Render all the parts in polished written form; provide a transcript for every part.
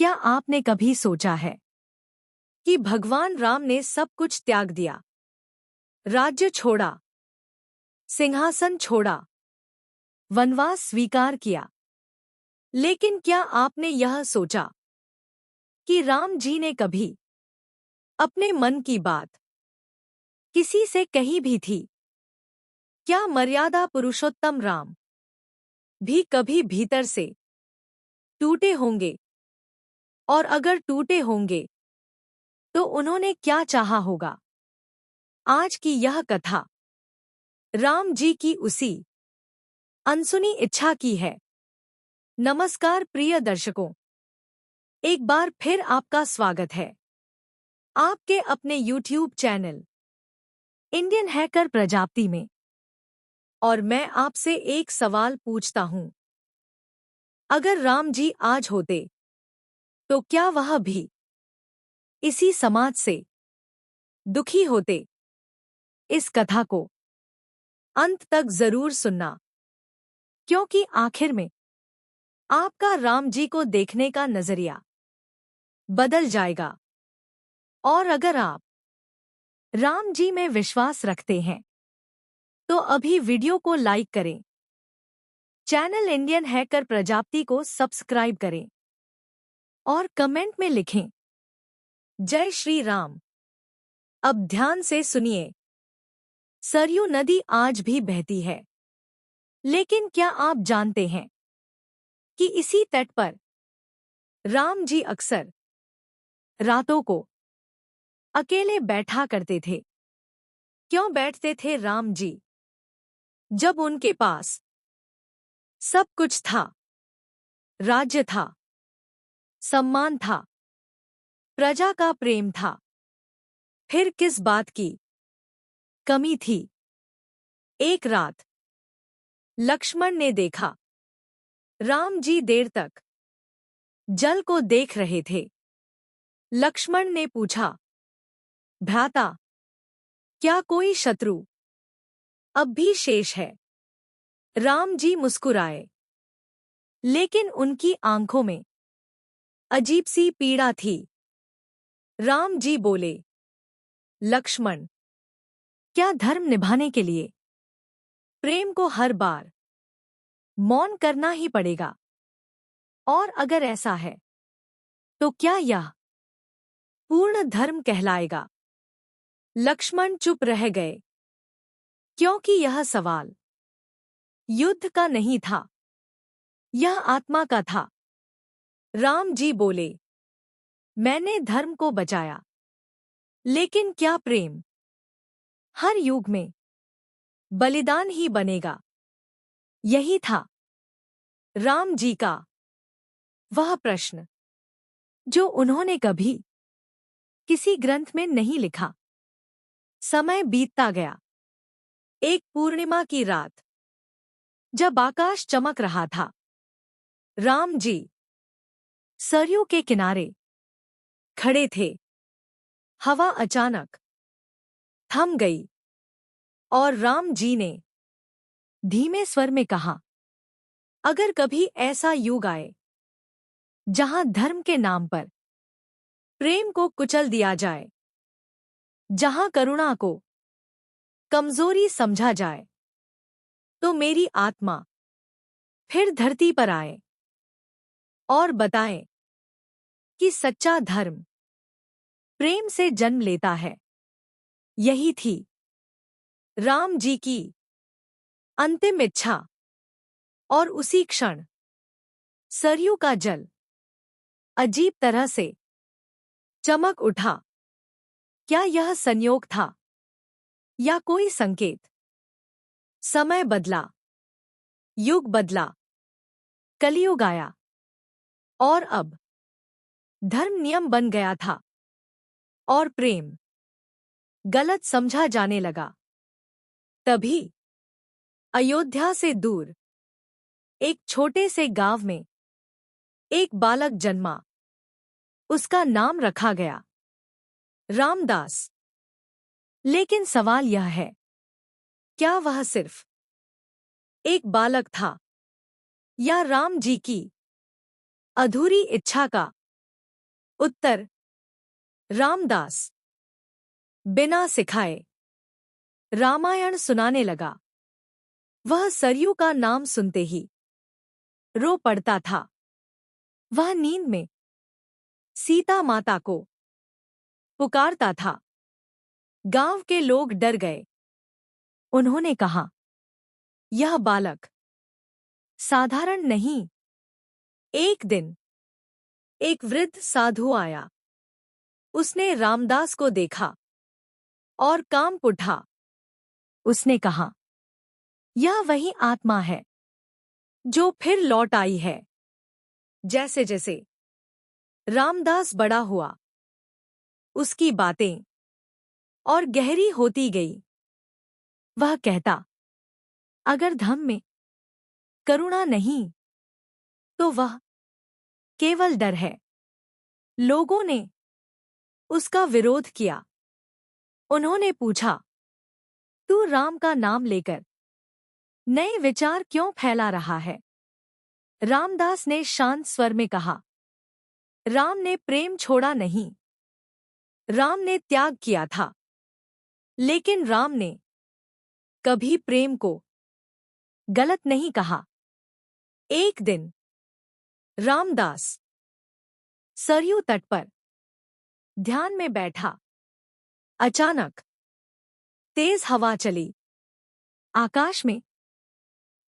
क्या आपने कभी सोचा है कि भगवान राम ने सब कुछ त्याग दिया, राज्य छोड़ा, सिंहासन छोड़ा, वनवास स्वीकार किया, लेकिन क्या आपने यह सोचा कि राम जी ने कभी अपने मन की बात किसी से कही भी थी? क्या मर्यादा पुरुषोत्तम राम भी कभी भीतर से टूटे होंगे? और अगर टूटे होंगे तो उन्होंने क्या चाहा होगा? आज की यह कथा राम जी की उसी अनसुनी इच्छा की है। नमस्कार प्रिय दर्शकों, एक बार फिर आपका स्वागत है आपके अपने YouTube channel Indian hacker Prajapati में। और मैं आपसे एक सवाल पूछता हूं, अगर राम जी आज होते तो क्या वह भी इसी समाज से दुखी होते? इस कथा को अंत तक जरूर सुनना, क्योंकि आखिर में आपका राम जी को देखने का नजरिया बदल जाएगा। और अगर आप राम जी में विश्वास रखते हैं तो अभी वीडियो को लाइक करें, चैनल इंडियन हैकर प्रजापति को सब्सक्राइब करें और कमेंट में लिखें जय श्री राम। अब ध्यान से सुनिए। सरयू नदी आज भी बहती है, लेकिन क्या आप जानते हैं कि इसी तट पर राम जी अक्सर रातों को अकेले बैठा करते थे? क्यों बैठते थे राम जी जब उनके पास सब कुछ था? राज्य था, सम्मान था, प्रजा का प्रेम था, फिर किस बात की कमी थी? एक रात लक्ष्मण ने देखा राम जी देर तक जल को देख रहे थे। लक्ष्मण ने पूछा, भ्राता, क्या कोई शत्रु अब भी शेष है? राम जी मुस्कुराए, लेकिन उनकी आंखों में अजीब सी पीड़ा थी। राम जी बोले, लक्ष्मण, क्या धर्म निभाने के लिए प्रेम को हर बार मौन करना ही पड़ेगा? और अगर ऐसा है तो क्या यह पूर्ण धर्म कहलाएगा? लक्ष्मण चुप रह गए, क्योंकि यह सवाल युद्ध का नहीं था, यह आत्मा का था। राम जी बोले, मैंने धर्म को बचाया, लेकिन क्या प्रेम हर युग में बलिदान ही बनेगा? यही था राम जी का वह प्रश्न जो उन्होंने कभी किसी ग्रंथ में नहीं लिखा। समय बीतता गया। एक पूर्णिमा की रात, जब आकाश चमक रहा था, राम जी सरयू के किनारे खड़े थे। हवा अचानक थम गई और राम जी ने धीमे स्वर में कहा, अगर कभी ऐसा युग आए जहां धर्म के नाम पर प्रेम को कुचल दिया जाए, जहां करुणा को कमजोरी समझा जाए, तो मेरी आत्मा फिर धरती पर आए और बताए कि सच्चा धर्म प्रेम से जन्म लेता है। यही थी राम जी की अंतिम इच्छा। और उसी क्षण सरयू का जल अजीब तरह से चमक उठा। क्या यह संयोग था या कोई संकेत? समय बदला, युग बदला, कलियुग आया, और अब धर्म नियम बन गया था और प्रेम गलत समझा जाने लगा। तभी अयोध्या से दूर एक छोटे से गांव में एक बालक जन्मा। उसका नाम रखा गया रामदास। लेकिन सवाल यह है, क्या वह सिर्फ एक बालक था या राम जी की अधूरी इच्छा का उत्तर रामदास बिना सिखाए रामायण सुनाने लगा। वह सरयू का नाम सुनते ही रो पड़ता था। वह नींद में सीता माता को पुकारता था। गांव के लोग डर गए। उन्होंने कहा, यह बालक साधारण नहीं। एक दिन एक वृद्ध साधु आया। उसने रामदास को देखा और कांप उठा। उसने कहा, यह वही आत्मा है जो फिर लौट आई है। जैसे जैसे रामदास बड़ा हुआ, उसकी बातें और गहरी होती गई। वह कहता, अगर धम्म में करुणा नहीं तो वह केवल डर है। लोगों ने उसका विरोध किया। उन्होंने पूछा, तू राम का नाम लेकर नए विचार क्यों फैला रहा है? रामदास ने शांत स्वर में कहा, राम ने प्रेम छोड़ा नहीं। राम ने त्याग किया था, लेकिन राम ने कभी प्रेम को गलत नहीं कहा। एक दिन रामदास सरयू तट पर ध्यान में बैठा। अचानक तेज हवा चली। आकाश में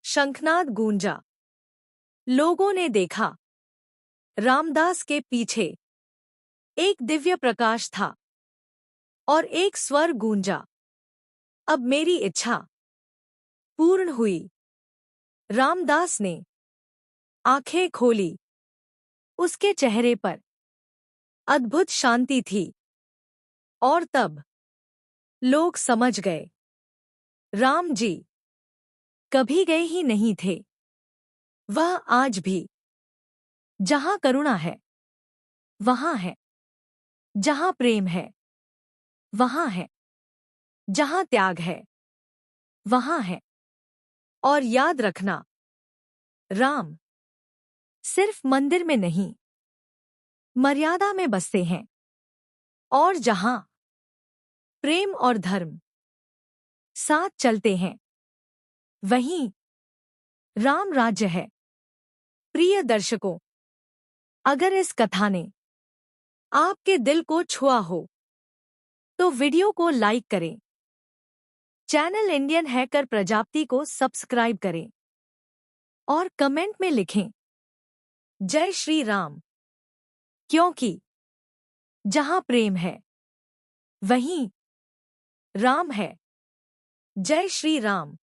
शंखनाद गूंजा। लोगों ने देखा, रामदास के पीछे एक दिव्य प्रकाश था और एक स्वर गूंजा, अब मेरी इच्छा पूर्ण हुई। रामदास ने आंखें खोली। उसके चेहरे पर अद्भुत शांति थी। और तब लोग समझ गए, राम जी कभी गए ही नहीं थे। वह आज भी जहां करुणा है वहां है, जहां प्रेम है वहां है, जहां त्याग है वहां है। और याद रखना, राम सिर्फ मंदिर में नहीं, मर्यादा में बसते हैं। और जहां प्रेम और धर्म साथ चलते हैं, वहीं राम राज्य है। प्रिय दर्शकों, अगर इस कथा ने आपके दिल को छुआ हो तो वीडियो को लाइक करें। चैनल इंडियन हैकर प्रजापति को सब्सक्राइब करें और कमेंट में लिखें, जय श्री राम। क्योंकि जहां प्रेम है वहीं राम है। जय श्री राम।